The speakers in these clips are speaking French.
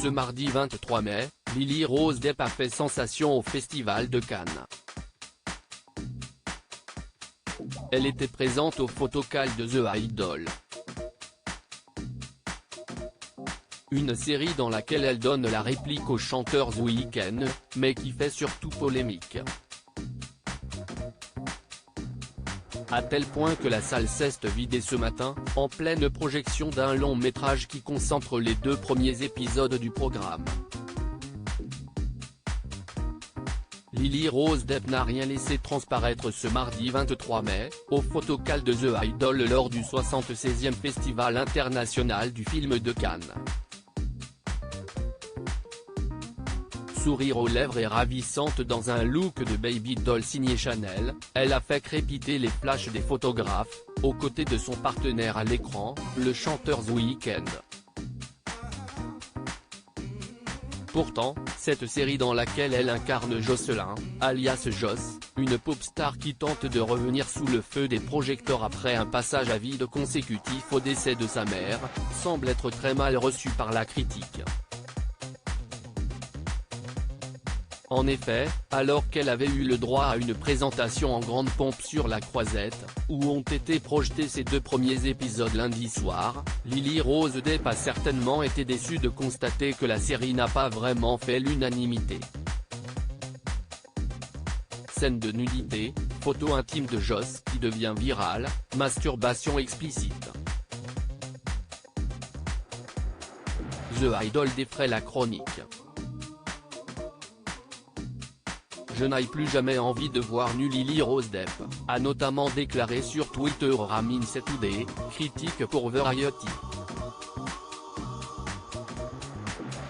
Ce mardi 23 mai, Lily Rose Depp a fait sensation au Festival de Cannes. Elle était présente au photocall de The Idol. Une série dans laquelle elle donne la réplique au chanteur The Weeknd, mais qui fait surtout polémique. À tel point que la salle s'est vidée ce matin, en pleine projection d'un long métrage qui concentre les 2 premiers épisodes du programme. Lily Rose Depp n'a rien laissé transparaître ce mardi 23 mai, au photocall de The Idol lors du 76e Festival international du film de Cannes. Sourire aux lèvres et ravissante dans un look de baby doll signé Chanel, elle a fait crépiter les flashs des photographes, aux côtés de son partenaire à l'écran, le chanteur The Weeknd. Pourtant, cette série dans laquelle elle incarne Jocelyn, alias Joss, une pop star qui tente de revenir sous le feu des projecteurs après un passage à vide consécutif au décès de sa mère, semble être très mal reçue par la critique. En effet, alors qu'elle avait eu le droit à une présentation en grande pompe sur la Croisette, où ont été projetés ses 2 premiers épisodes lundi soir, Lily Rose Depp a certainement été déçue de constater que la série n'a pas vraiment fait l'unanimité. Scène de nudité, photo intime de Joss qui devient virale, masturbation explicite. The Idol défraie la chronique. Je n'ai plus jamais envie de voir nu Lily Rose Depp, a notamment déclaré sur Twitter Ramin Setoudeh, critique pour Variety.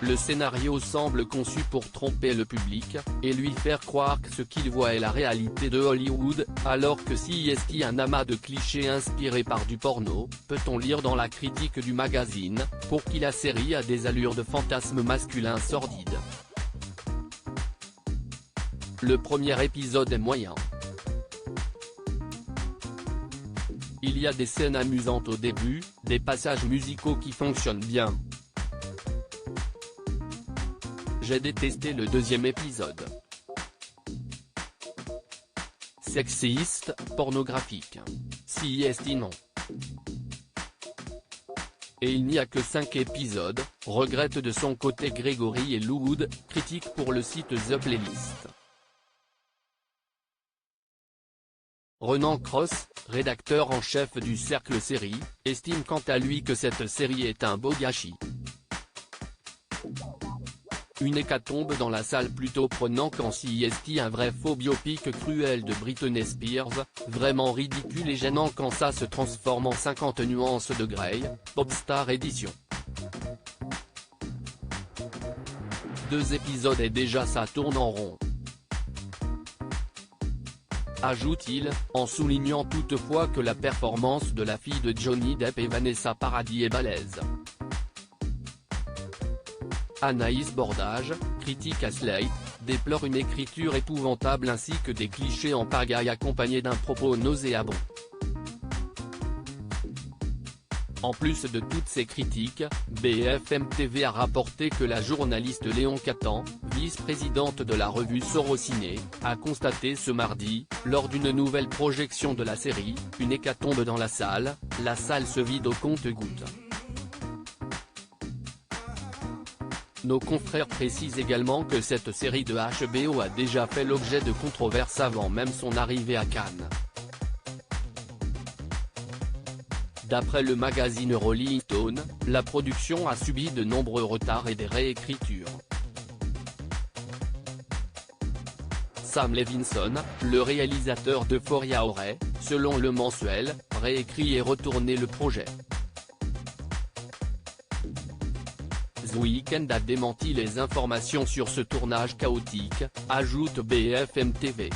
Le scénario semble conçu pour tromper le public, et lui faire croire que ce qu'il voit est la réalité de Hollywood, alors que s'y est un amas de clichés inspirés par du porno, peut-on lire dans la critique du magazine, pour qui la série a des allures de fantasme masculin sordide. Le premier épisode est moyen. Il y a des scènes amusantes au début, des passages musicaux qui fonctionnent bien. J'ai détesté le 2e épisode. Sexiste, pornographique. Si est non. Et il n'y a que 5 épisodes, regrette de son côté Gregory Elwood, critique pour le site The Playlist. Ronan Cross, rédacteur en chef du Cercle Série, estime quant à lui que cette série est un beau gâchis. Une hécatombe dans la salle plutôt prenant qu'en CST un vrai faux biopic cruel de Britney Spears, vraiment ridicule et gênant quand ça se transforme en 50 nuances de Grey, Popstar Edition. 2 épisodes et déjà ça tourne en rond. Ajoute-t-il, en soulignant toutefois que la performance de la fille de Johnny Depp et Vanessa Paradis est balèze. Anaïs Bordage, critique à Slate, déplore une écriture épouvantable ainsi que des clichés en pagaille accompagnés d'un propos nauséabond. En plus de toutes ces critiques, BFM TV a rapporté que la journaliste Léon Catan, vice-présidente de la revue Sorociné, a constaté ce mardi, lors d'une nouvelle projection de la série, une hécatombe dans la salle se vide au compte-gouttes. Nos confrères précisent également que cette série de HBO a déjà fait l'objet de controverses avant même son arrivée à Cannes. D'après le magazine Rolling Stone, la production a subi de nombreux retards et des réécritures. Sam Levinson, le réalisateur d'Euphoria aurait, selon le mensuel, réécrit et retourné le projet. The Weeknd a démenti les informations sur ce tournage chaotique, ajoute BFM TV.